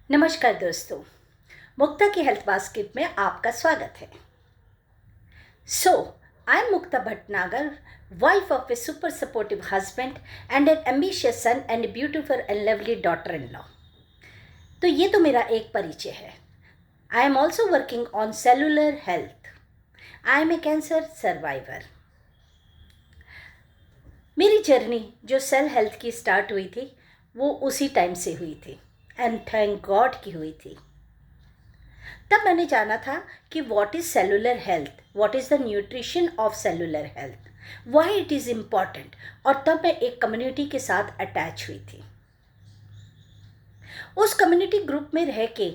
नमस्कार दोस्तों, मुक्ता की हेल्थ बास्केट में आपका स्वागत है। So I am Mukta Bhatnagar, wife of a super supportive husband and an ambitious son and beautiful and lovely daughter in law. तो ये तो मेरा एक परिचय है। I am also working on cellular health. I am a cancer survivor. मेरी journey जो cell health की स्टार्ट हुई थी वो उसी टाइम से हुई थी एंड थैंक गॉड की हुई थी। तब मैंने जाना था कि what is cellular health, what is the nutrition of cellular health, why it is important. और तब मैं एक कम्युनिटी के साथ अटैच हुई थी। उस कम्युनिटी ग्रुप में रह के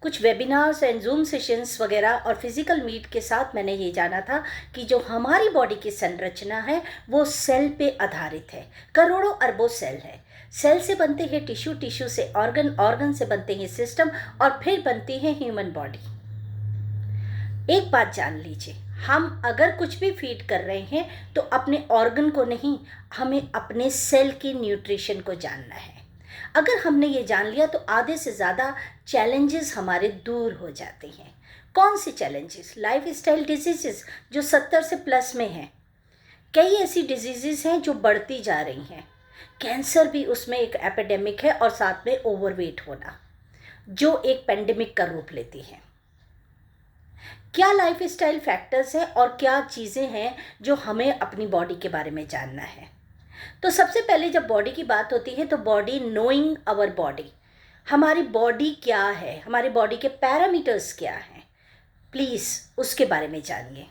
कुछ वेबिनार्स एंड जूम सेशंस वगैरह और फिजिकल मीट के साथ मैंने ये जाना था कि जो हमारी बॉडी की संरचना है वो सेल पे आधारित है। करोड़ों अरबों सेल है। सेल से बनते हैं टिश्यू, टिश्यू से ऑर्गन, ऑर्गन से बनते हैं सिस्टम और फिर बनती है ह्यूमन बॉडी। एक बात जान लीजिए, हम अगर कुछ भी फीड कर रहे हैं तो अपने ऑर्गन को नहीं, हमें अपने सेल की न्यूट्रिशन को जानना है। अगर हमने ये जान लिया तो आधे से ज़्यादा चैलेंजेस हमारे दूर हो जाते हैं। कौन से चैलेंजेस? लाइफ स्टाइल डिजीजेस जो 70 से प्लस में हैं। कई ऐसी डिजीजेस हैं जो बढ़ती जा रही हैं। कैंसर भी उसमें एक एपिडेमिक है और साथ में ओवरवेट होना जो एक पेंडेमिक का रूप लेती है। क्या लाइफ स्टाइल फैक्टर्स हैं और क्या चीज़ें हैं जो हमें अपनी बॉडी के बारे में जानना है। तो सबसे पहले जब बॉडी की बात होती है तो बॉडी, नोइंग आवर बॉडी, हमारी बॉडी क्या है, हमारी बॉडी के पैरामीटर्स क्या हैं, प्लीज़ उसके बारे में जानिए।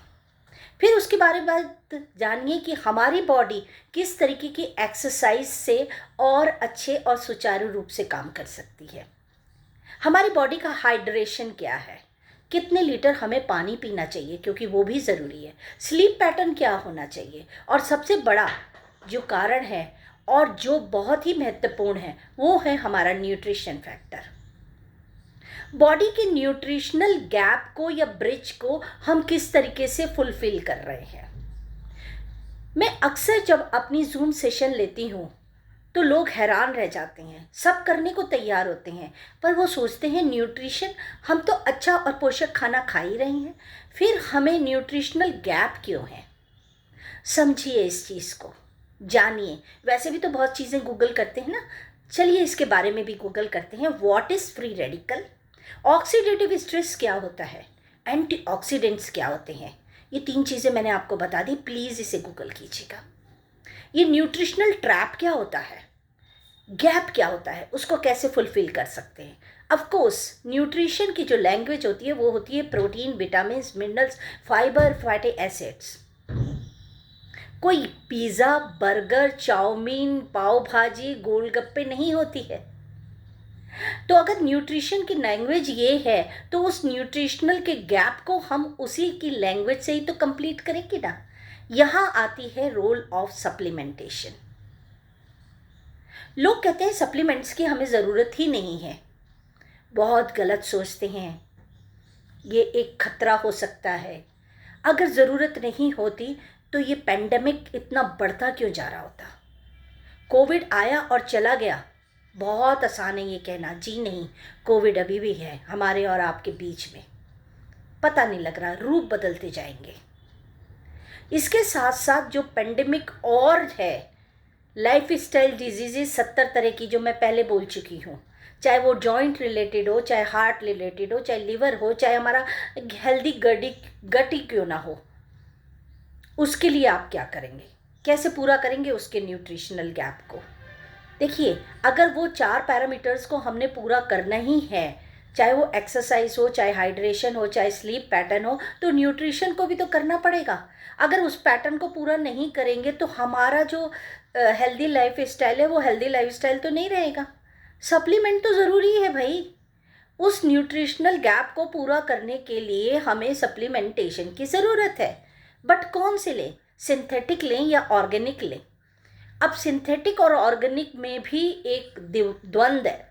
फिर उसके बारे में जानिए कि हमारी बॉडी किस तरीके की एक्सरसाइज से और अच्छे और सुचारू रूप से काम कर सकती है। हमारी बॉडी का हाइड्रेशन क्या है, कितने लीटर हमें पानी पीना चाहिए क्योंकि वो भी ज़रूरी है। स्लीप पैटर्न क्या होना चाहिए। और सबसे बड़ा जो कारण है और जो बहुत ही महत्वपूर्ण है वो है हमारा न्यूट्रिशन फैक्टर। बॉडी के न्यूट्रिशनल गैप को या ब्रिज को हम किस तरीके से फुलफिल कर रहे हैं। मैं अक्सर जब अपनी जूम सेशन लेती हूँ तो लोग हैरान रह जाते हैं, सब करने को तैयार होते हैं पर वो सोचते हैं न्यूट्रिशन, हम तो अच्छा और पोषक खाना खा ही रहे हैं, फिर हमें न्यूट्रिशनल गैप क्यों है। समझिए इस चीज़ को, जानिए। वैसे भी तो बहुत चीज़ें गूगल करते हैं ना, चलिए इसके बारे में भी गूगल करते हैं। What is free radical, oxidative stress क्या होता है, एंटीऑक्सीडेंट्स क्या होते हैं। ये 3 चीज़ें मैंने आपको बता दी, प्लीज़ इसे गूगल कीजिएगा। ये न्यूट्रिशनल ट्रैप क्या होता है, गैप क्या होता है, उसको कैसे फुलफिल कर सकते हैं। ऑफ कोर्स न्यूट्रिशन की जो लैंग्वेज होती है वो होती है protein, vitamin, minerals, fibre, fatty acids. कोई पिज़्ज़ा, बर्गर, चाउमीन, पाव भाजी, गोलगप्पे नहीं होती है। तो अगर न्यूट्रिशन की लैंग्वेज ये है तो उस न्यूट्रिशनल के गैप को हम उसी की लैंग्वेज से ही तो कंप्लीट करेंगे ना। यहाँ आती है रोल ऑफ सप्लीमेंटेशन। लोग कहते हैं सप्लीमेंट्स की हमें ज़रूरत ही नहीं है। बहुत गलत सोचते हैं, ये एक खतरा हो सकता है। अगर ज़रूरत नहीं होती तो ये पेंडेमिक इतना बढ़ता क्यों जा रहा होता। कोविड आया और चला गया, बहुत आसान है ये कहना। जी नहीं, कोविड अभी भी है हमारे और आपके बीच में, पता नहीं लग रहा, रूप बदलते जाएंगे। इसके साथ साथ जो पेंडेमिक और है, लाइफ स्टाइल डिजीज़ेस 70 तरह की जो मैं पहले बोल चुकी हूँ, चाहे वो जॉइंट रिलेटेड हो, चाहे हार्ट रिलेटेड हो, चाहे लिवर हो, चाहे हमारा हेल्दी गट ही क्यों ना हो, उसके लिए आप क्या करेंगे, कैसे पूरा करेंगे उसके न्यूट्रिशनल गैप को। देखिए, अगर वो 4 पैरामीटर्स को हमने पूरा करना ही है, चाहे वो एक्सरसाइज हो, चाहे हाइड्रेशन हो, चाहे स्लीप पैटर्न हो, तो न्यूट्रिशन को भी तो करना पड़ेगा। अगर उस पैटर्न को पूरा नहीं करेंगे तो हमारा जो हेल्दी लाइफ स्टाइल है वो हेल्दी लाइफ स्टाइल तो नहीं रहेगा। सप्लीमेंट तो ज़रूरी है भाई। उस न्यूट्रिशनल गैप को पूरा करने के लिए हमें सप्लीमेंटेशन की ज़रूरत है। बट कौन से लें, सिंथेटिक लें या ऑर्गेनिक लें। अब सिंथेटिक और ऑर्गेनिक में भी एक द्वंद्व है।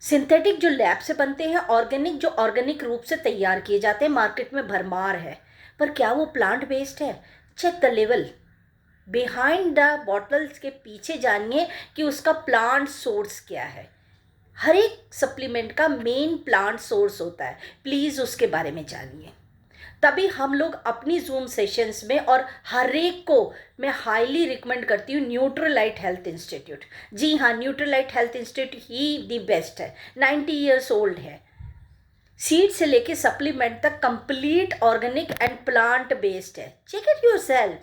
सिंथेटिक जो लैब से बनते हैं, ऑर्गेनिक जो ऑर्गेनिक रूप से तैयार किए जाते हैं, मार्केट में भरमार है, पर क्या वो प्लांट बेस्ड है। Check the level behind the bottles के पीछे, जानिए कि उसका प्लांट सोर्स क्या है। हर एक सप्लीमेंट का मेन प्लांट सोर्स होता है, प्लीज़ उसके बारे में जानिए। तभी हम लोग अपनी जूम सेशंस में, और हर एक को मैं हाईली रिकमेंड करती हूँ न्यूट्रलाइट हेल्थ इंस्टीट्यूट। जी हाँ, न्यूट्रलाइट हेल्थ इंस्टीट्यूट ही दी बेस्ट है, 90 ईयर्स ओल्ड है। सीड से लेके सप्लीमेंट तक complete organic and plant based है। चेक इट योरसेल्फ,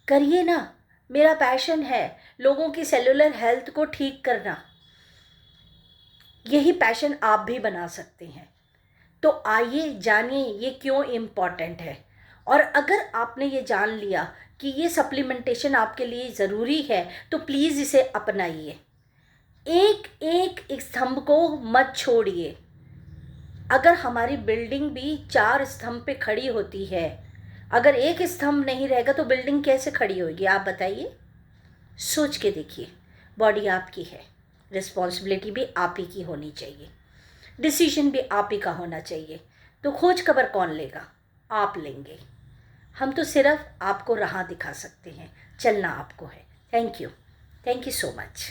करिए ना। मेरा पैशन है लोगों की सेलुलर हेल्थ को ठीक करना, यही पैशन आप भी बना सकते हैं। तो आइए जानिए ये क्यों इम्पॉर्टेंट है। और अगर आपने ये जान लिया कि ये सप्लीमेंटेशन आपके लिए ज़रूरी है, तो प्लीज़ इसे अपनाइए। एक एक स्तंभ को मत छोड़िए। अगर हमारी बिल्डिंग भी 4 स्तंभ पे खड़ी होती है, अगर एक स्तंभ नहीं रहेगा तो बिल्डिंग कैसे खड़ी होगी, आप बताइए। सोच के देखिए। बॉडी आपकी है, रिस्पॉन्सिबिलिटी भी आप ही की होनी चाहिए, डिसीजन भी आप ही का होना चाहिए। तो खोज खबर कौन लेगा, आप लेंगे। हम तो सिर्फ आपको राह दिखा सकते हैं, चलना आपको है। Thank you so much.